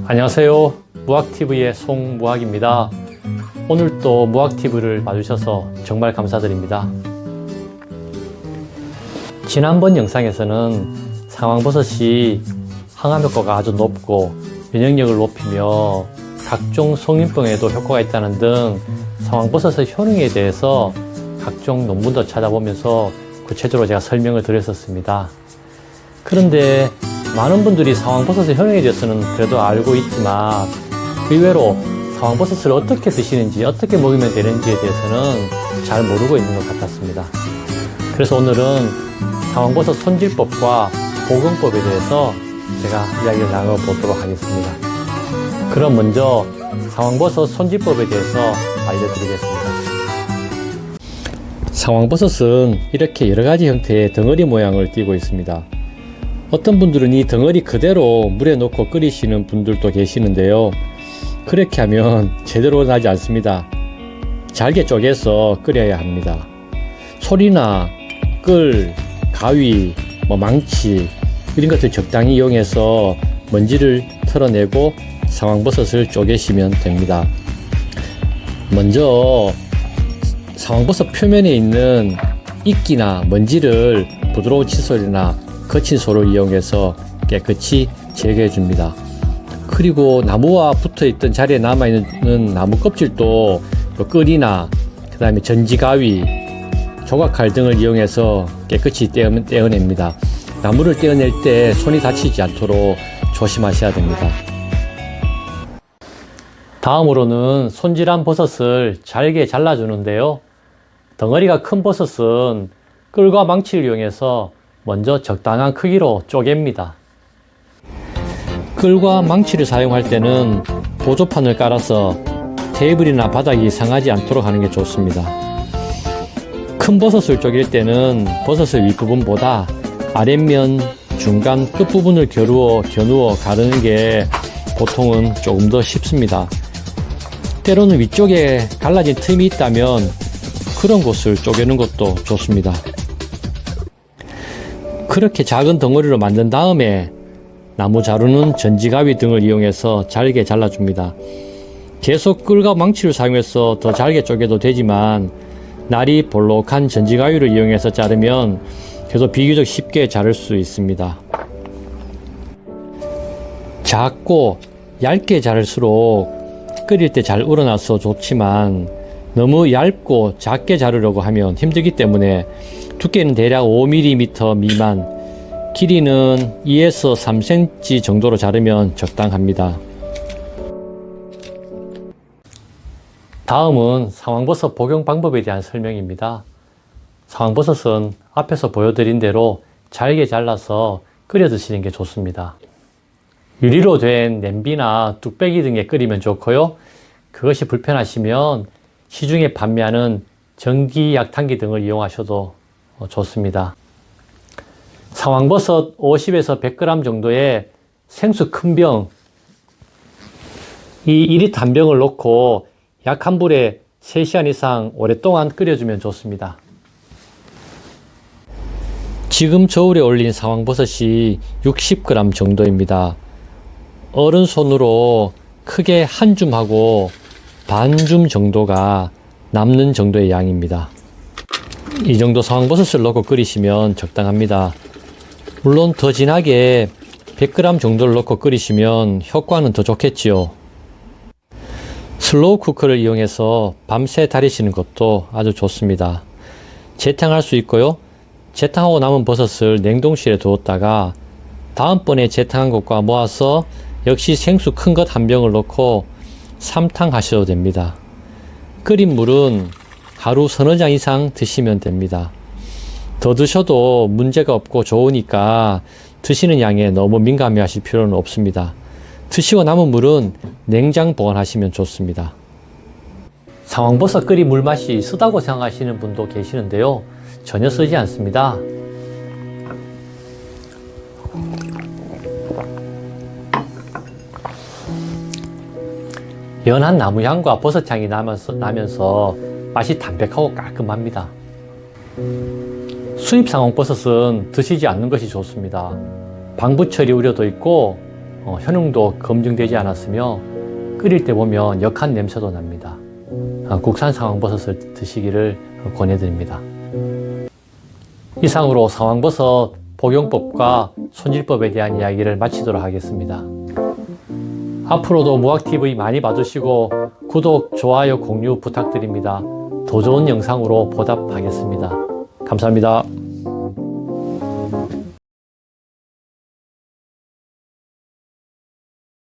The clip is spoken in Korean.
안녕하세요. 무학TV의 송무학입니다. 오늘도 무학TV를 봐주셔서 정말 감사드립니다. 지난번 영상에서는 상황버섯이 항암효과가 아주 높고 면역력을 높이며 각종 성인병에도 효과가 있다는 등 상황버섯의 효능에 대해서 각종 논문도 찾아보면서 구체적으로 제가 설명을 드렸었습니다. 그런데 많은 분들이 상황버섯의 효능에 대해서는 그래도 알고 있지만 의외로 상황버섯을 어떻게 드시는지, 어떻게 먹으면 되는지에 대해서는 잘 모르고 있는 것 같았습니다. 그래서 오늘은 상황버섯 손질법과 복용법에 대해서 제가 이야기를 나눠보도록 하겠습니다. 그럼 먼저 상황버섯 손질법에 대해서 알려드리겠습니다. 상황버섯은 이렇게 여러가지 형태의 덩어리 모양을 띠고 있습니다. 어떤 분들은 이 덩어리 그대로 물에 넣고 끓이시는 분들도 계시는데요. 그렇게 하면 제대로 나지 않습니다. 잘게 쪼개서 끓여야 합니다. 소리나 끌, 가위, 망치 이런 것들 적당히 이용해서 먼지를 털어내고 상황버섯을 쪼개시면 됩니다. 먼저 상황버섯 표면에 있는 이끼나 먼지를 부드러운 칫솔이나 거친 소를 이용해서 깨끗이 제거해 줍니다. 그리고 나무와 붙어있던 자리에 남아있는 나무 껍질도 끌이나 그 다음에 전지가위, 조각칼 등을 이용해서 깨끗이 떼어냅니다. 나무를 떼어낼 때 손이 다치지 않도록 조심하셔야 됩니다. 다음으로는 손질한 버섯을 잘게 잘라주는데요. 덩어리가 큰 버섯은 끌과 망치를 이용해서 먼저 적당한 크기로 쪼갭니다. 끌과 망치를 사용할 때는 보조판을 깔아서 테이블이나 바닥이 상하지 않도록 하는 게 좋습니다. 큰 버섯을 쪼갤 때는 버섯의 윗부분보다 아랫면, 중간, 끝부분을 겨누어 가르는 게 보통은 조금 더 쉽습니다. 때로는 위쪽에 갈라진 틈이 있다면 그런 곳을 쪼개는 것도 좋습니다. 그렇게 작은 덩어리로 만든 다음에 나무 자루는 전지가위 등을 이용해서 잘게 잘라줍니다. 계속 끌과 망치를 사용해서 더 잘게 쪼개도 되지만 날이 볼록한 전지가위를 이용해서 자르면 그래도 비교적 쉽게 자를 수 있습니다. 작고 얇게 자를수록 끓일 때 잘 우러나서 좋지만 너무 얇고 작게 자르려고 하면 힘들기 때문에 두께는 대략 5mm 미만, 길이는 2에서 3cm 정도로 자르면 적당합니다. 다음은 상황버섯 복용 방법에 대한 설명입니다. 상황버섯은 앞에서 보여드린 대로 잘게 잘라서 끓여 드시는 게 좋습니다. 유리로 된 냄비나 뚝배기 등에 끓이면 좋고요. 그것이 불편하시면 시중에 판매하는 전기 약탕기 등을 이용하셔도 좋습니다. 상황버섯 50에서 100g 정도의 생수 큰 병, 이 2리터 한 병을 넣고 약한 불에 3시간 이상 오랫동안 끓여주면 좋습니다. 지금 저울에 올린 상황버섯이 60g 정도입니다. 어른손으로 크게 한 줌하고 반 줌 정도가 남는 정도의 양입니다. 이 정도 상황버섯을 넣고 끓이시면 적당합니다. 물론 더 진하게 100g 정도를 넣고 끓이시면 효과는 더 좋겠지요. 슬로우 쿠커를 이용해서 밤새 달이시는 것도 아주 좋습니다. 재탕할 수 있고요. 재탕하고 남은 버섯을 냉동실에 두었다가 다음번에 재탕한 것과 모아서 역시 생수 큰 것 한 병을 넣고 3탕 하셔도 됩니다. 끓인 물은 하루 서너 잔 이상 드시면 됩니다. 더 드셔도 문제가 없고 좋으니까 드시는 양에 너무 민감해 하실 필요는 없습니다. 드시고 남은 물은 냉장 보관하시면 좋습니다. 상황버섯 끓인 물맛이 쓰다고 생각하시는 분도 계시는데요. 전혀 쓰지 않습니다. 연한 나무향과 버섯향이 나면서 맛이 담백하고 깔끔합니다. 수입 상황버섯은 드시지 않는 것이 좋습니다. 방부 처리 우려도 있고 효능도 검증되지 않았으며 끓일 때 보면 역한 냄새도 납니다. 국산 상황버섯을 드시기를 권해드립니다. 이상으로 상황버섯 복용법과 손질법에 대한 이야기를 마치도록 하겠습니다. 앞으로도 무학TV 많이 봐주시고 구독, 좋아요, 공유 부탁드립니다. 더 좋은 영상으로 보답하겠습니다. 감사합니다.